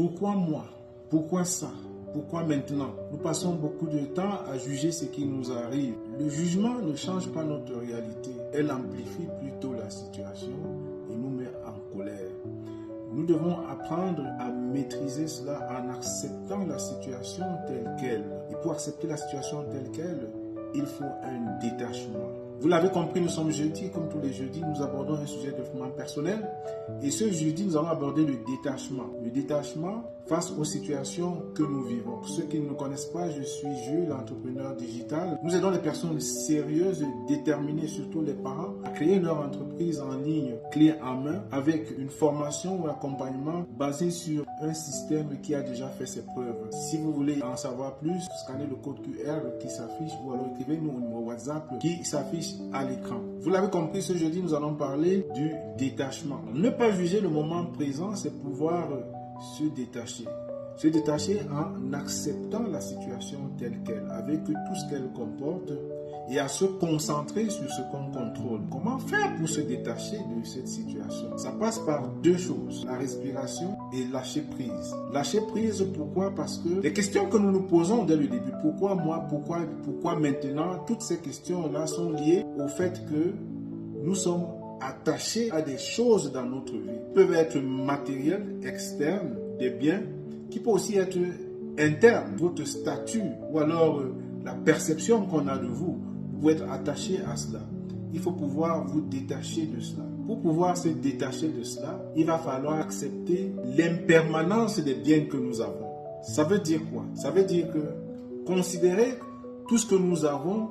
Pourquoi moi? Pourquoi ça? Pourquoi maintenant? Nous passons beaucoup de temps à juger ce qui nous arrive. Le jugement ne change pas notre réalité. Elle amplifie plutôt la situation et nous met en colère. Nous devons apprendre à maîtriser cela en acceptant la situation telle qu'elle. Et pour accepter la situation telle qu'elle, il faut un détachement. Vous l'avez compris, nous sommes jeudi, comme tous les jeudis, nous abordons un sujet de développement personnel. Et ce jeudi, nous allons aborder le détachement. Le détachement face aux situations que nous vivons. Pour ceux qui ne nous connaissent pas, je suis Jules, l'entrepreneur digital. Nous aidons les personnes sérieuses, déterminées, surtout les parents, à créer leur entreprise en ligne, clé en main, avec une formation ou accompagnement basé sur un système qui a déjà fait ses preuves. Si vous voulez en savoir plus, scannez le code QR qui s'affiche ou alors écrivez-nous au numéro WhatsApp qui s'affiche à l'écran. Vous l'avez compris, ce jeudi, nous allons parler du détachement. Ne pas juger le moment présent, c'est pouvoir se détacher. Se détacher en acceptant la situation telle qu'elle, avec tout ce qu'elle comporte, et à se concentrer sur ce qu'on contrôle. Comment faire pour se détacher de cette situation? Ça passe par deux choses, la respiration et lâcher prise. Lâcher prise, pourquoi? Parce que les questions que nous nous posons dès le début, pourquoi moi, pourquoi maintenant, toutes ces questions-là sont liées au fait que nous sommes attachés à des choses dans notre vie. Ils peuvent être matériels, externes, des biens, qui peuvent aussi être internes, votre statut ou alors la perception qu'on a de vous. Vous pouvez être attaché à cela. Il faut pouvoir vous détacher de cela. Pour pouvoir se détacher de cela, il va falloir accepter l'impermanence des biens que nous avons. Ça veut dire quoi? Ça veut dire que considérer tout ce que nous avons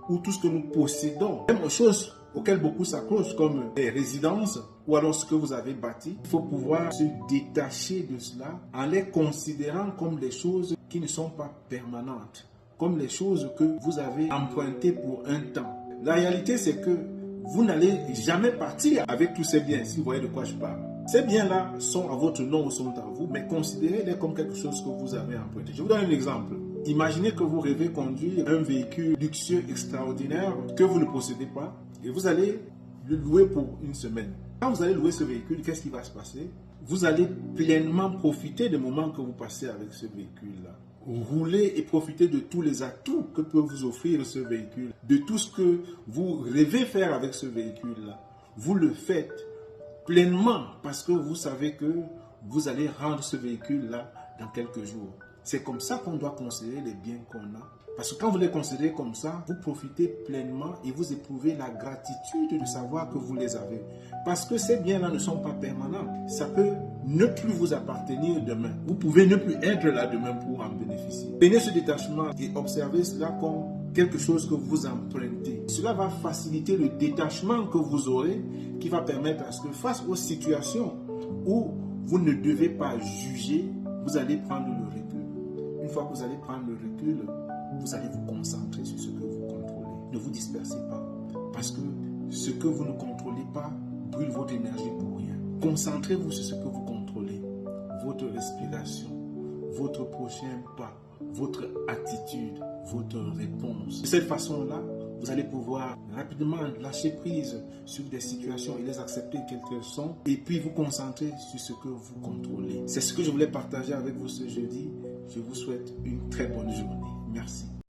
ou tout ce que nous possédons, même aux choses auxquelles beaucoup s'accrochent, comme les résidences ou alors ce que vous avez bâti, il faut pouvoir se détacher de cela en les considérant comme des choses qui ne sont pas permanentes, comme les choses que vous avez empruntées pour un temps. La réalité, c'est que vous n'allez jamais partir avec tous ces biens, si vous voyez de quoi je parle. Ces biens-là sont à votre nom ou sont à vous, mais considérez-les comme quelque chose que vous avez emprunté. Je vous donne un exemple. Imaginez que vous rêvez conduire un véhicule luxueux extraordinaire que vous ne possédez pas et vous allez le louer pour une semaine. Quand vous allez louer ce véhicule, qu'est-ce qui va se passer? Vous allez pleinement profiter des moments que vous passez avec ce véhicule-là. Rouler et profiter de tous les atouts que peut vous offrir ce véhicule, de tout ce que vous rêvez faire avec ce véhicule-là. Vous le faites pleinement parce que vous savez que vous allez rendre ce véhicule-là dans quelques jours. C'est comme ça qu'on doit considérer les biens qu'on a. Parce que quand vous les considérez comme ça, vous profitez pleinement et vous éprouvez la gratitude de savoir que vous les avez. Parce que ces biens-là ne sont pas permanents. Ça peut ne plus vous appartenir demain. Vous pouvez ne plus être là demain pour en bénéficier. Prenez ce détachement et observez cela comme quelque chose que vous empruntez. Cela va faciliter le détachement que vous aurez qui va permettre à ce que face aux situations où vous ne devez pas juger, vous allez prendre le recul. Une fois que vous allez prendre le recul, vous allez vous concentrer sur ce que vous contrôlez. Ne vous dispersez pas. Parce que ce que vous ne contrôlez pas brûle votre énergie pour rien. Concentrez-vous sur ce que vous contrôlez. Votre respiration, votre prochain pas, votre attitude, votre réponse. De cette façon-là, vous allez pouvoir rapidement lâcher prise sur des situations et les accepter telles qu'elles sont et puis vous concentrer sur ce que vous contrôlez. C'est ce que je voulais partager avec vous ce jeudi. Je vous souhaite une très bonne journée. Merci.